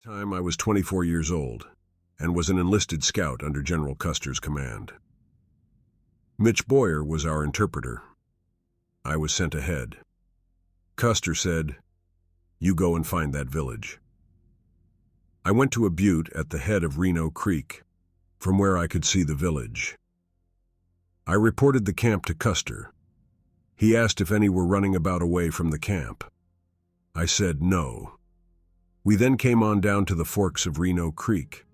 Time I was 24 years old and was an enlisted scout under General Custer's command. Mitch Boyer was our interpreter. I was sent ahead. Custer said, "You go and find that village." I went to a butte at the head of Reno Creek, from where I could see the village. I reported the camp to Custer. He asked if any were running about away from the camp. I said no. We then came on down to the forks of Reno Creek.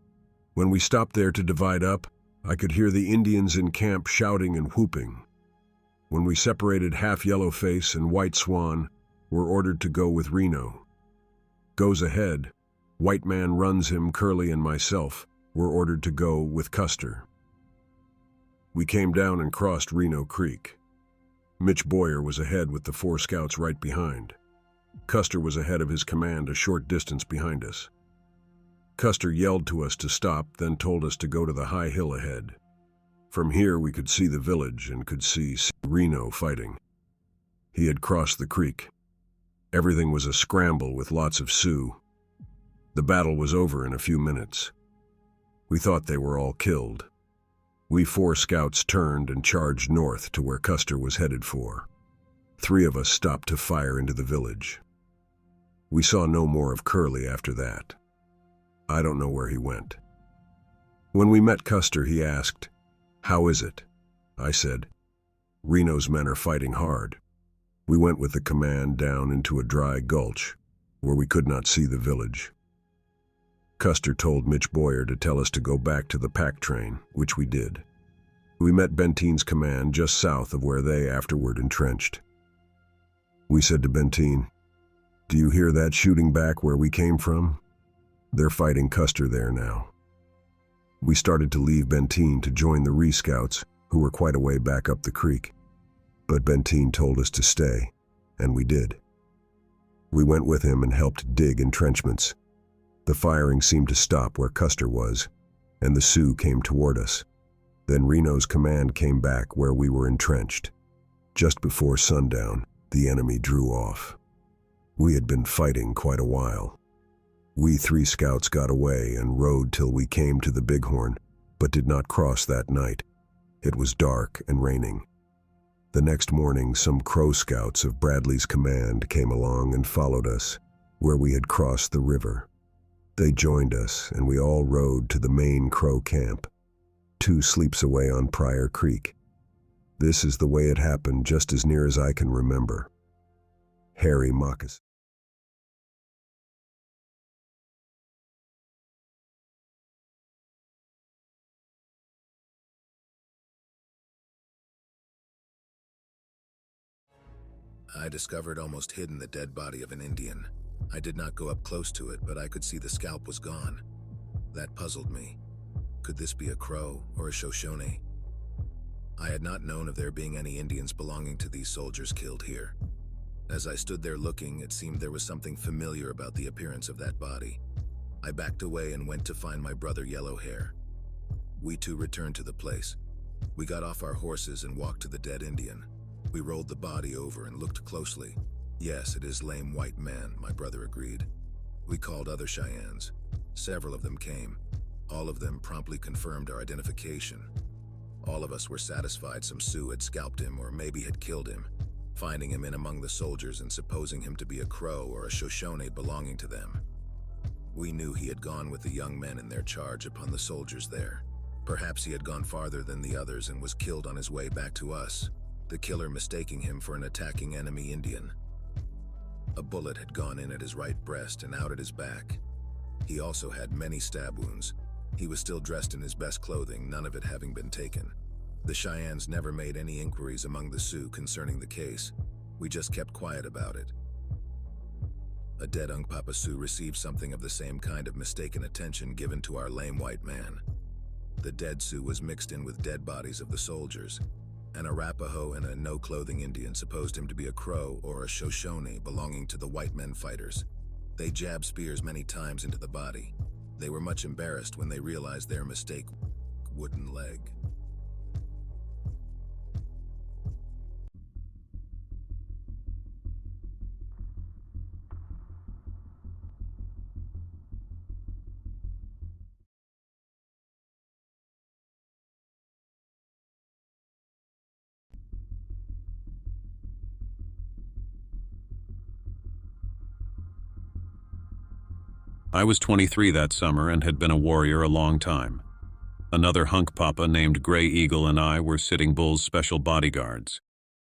When we stopped there to divide up, I could hear the Indians in camp shouting and whooping. When we separated Half Yellowface and White Swan, were ordered to go with Reno. Goes ahead, White Man runs him, Curly and myself were ordered to go with Custer. We came down and crossed Reno Creek. Mitch Boyer was ahead with the 4 scouts right behind. Custer was ahead of his command a short distance behind us. Custer yelled to us to stop, then told us to go to the high hill ahead. From here we could see the village and could see Reno fighting. He had crossed the creek. Everything was a scramble with lots of Sioux. The battle was over in a few minutes. We thought they were all killed. We 4 scouts turned and charged north to where Custer was headed for. 3 of us stopped to fire into the village. We saw no more of Curly after that. I don't know where he went. When we met Custer, he asked, "How is it?" I said, "Reno's men are fighting hard." We went with the command down into a dry gulch where we could not see the village. Custer told Mitch Boyer to tell us to go back to the pack train, which we did. We met Benteen's command just south of where they afterward entrenched. We said to Benteen, "Do you hear that shooting back where we came from? They're fighting Custer there now." We started to leave Benteen to join the re-scouts, who were quite a way back up the creek. But Benteen told us to stay, and we did. We went with him and helped dig entrenchments. The firing seemed to stop where Custer was, and the Sioux came toward us. Then Reno's command came back where we were entrenched. Just before sundown, the enemy drew off. We had been fighting quite a while. We 3 scouts got away and rode till we came to the Bighorn, but did not cross that night. It was dark and raining. The next morning, some Crow scouts of Bradley's command came along and followed us, where we had crossed the river. They joined us, and we all rode to the main Crow camp, 2 sleeps away on Pryor Creek. This is the way it happened, just as near as I can remember. Harry Moccasin. I discovered almost hidden the dead body of an Indian. I did not go up close to it, but I could see the scalp was gone. That puzzled me. Could this be a Crow or a Shoshone? I had not known of there being any Indians belonging to these soldiers killed here. As I stood there looking, it seemed there was something familiar about the appearance of that body. I backed away and went to find my brother Yellowhair. We 2 returned to the place. We got off our horses and walked to the dead Indian. We rolled the body over and looked closely. "Yes, it is Lame White Man," my brother agreed. We called other Cheyennes. Several of them came. All of them promptly confirmed our identification. All of us were satisfied some Sioux had scalped him or maybe had killed him, finding him in among the soldiers and supposing him to be a Crow or a Shoshone belonging to them. We knew he had gone with the young men in their charge upon the soldiers there. Perhaps he had gone farther than the others and was killed on his way back to us, the killer mistaking him for an attacking enemy Indian. A bullet had gone in at his right breast and out at his back. He also had many stab wounds. He was still dressed in his best clothing, none of it having been taken. The Cheyennes never made any inquiries among the Sioux concerning the case. We just kept quiet about it. A dead Unkpapa Sioux received something of the same kind of mistaken attention given to our Lame White Man. The dead Sioux was mixed in with dead bodies of the soldiers. An Arapaho and a no-clothing Indian supposed him to be a Crow or a Shoshone belonging to the white men fighters. They jabbed spears many times into the body. They were much embarrassed when they realized their mistake. Wooden leg. I was 23 that summer and had been a warrior a long time. Another hunk papa named Gray Eagle and I were Sitting Bull's special bodyguards.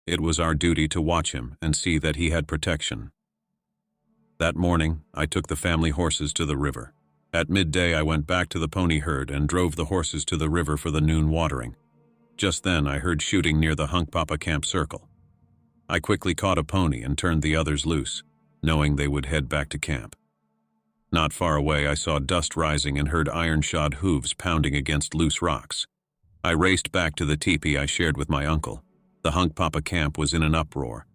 It was our duty to watch him and see that he had protection. That morning, I took the family horses to the river. At midday, I went back to the pony herd and drove the horses to the river for the noon watering. Just then, I heard shooting near the hunk papa camp circle. I quickly caught a pony and turned the others loose, knowing they would head back to camp. Not far away, I saw dust rising and heard iron-shod hooves pounding against loose rocks. I raced back to the teepee I shared with my uncle. The hunk papa camp was in an uproar.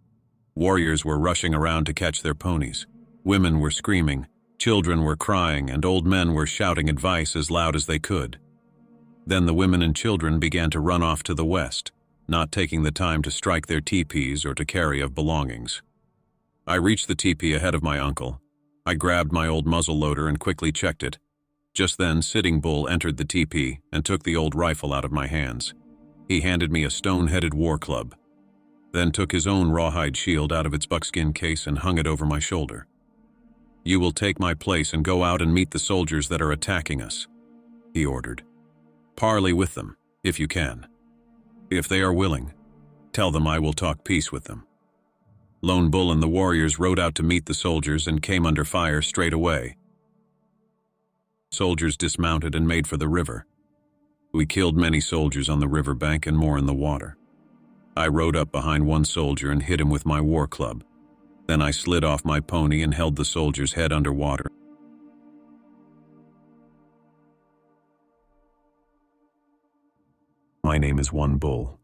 Warriors were rushing around to catch their ponies. Women were screaming, children were crying, and old men were shouting advice as loud as they could. Then the women and children began to run off to the west, not taking the time to strike their teepees or to carry of belongings. I reached the teepee ahead of my uncle. I grabbed my old muzzle loader and quickly checked it. Just then, Sitting Bull entered the teepee and took the old rifle out of my hands. He handed me a stone-headed war club, then took his own rawhide shield out of its buckskin case and hung it over my shoulder. "You will take my place and go out and meet the soldiers that are attacking us," he ordered. "Parley with them, if you can. If they are willing, tell them I will talk peace with them." Lone Bull and the warriors rode out to meet the soldiers and came under fire straight away. Soldiers dismounted and made for the river. We killed many soldiers on the riverbank and more in the water. I rode up behind one soldier and hit him with my war club. Then I slid off my pony and held the soldier's head underwater. My name is One Bull.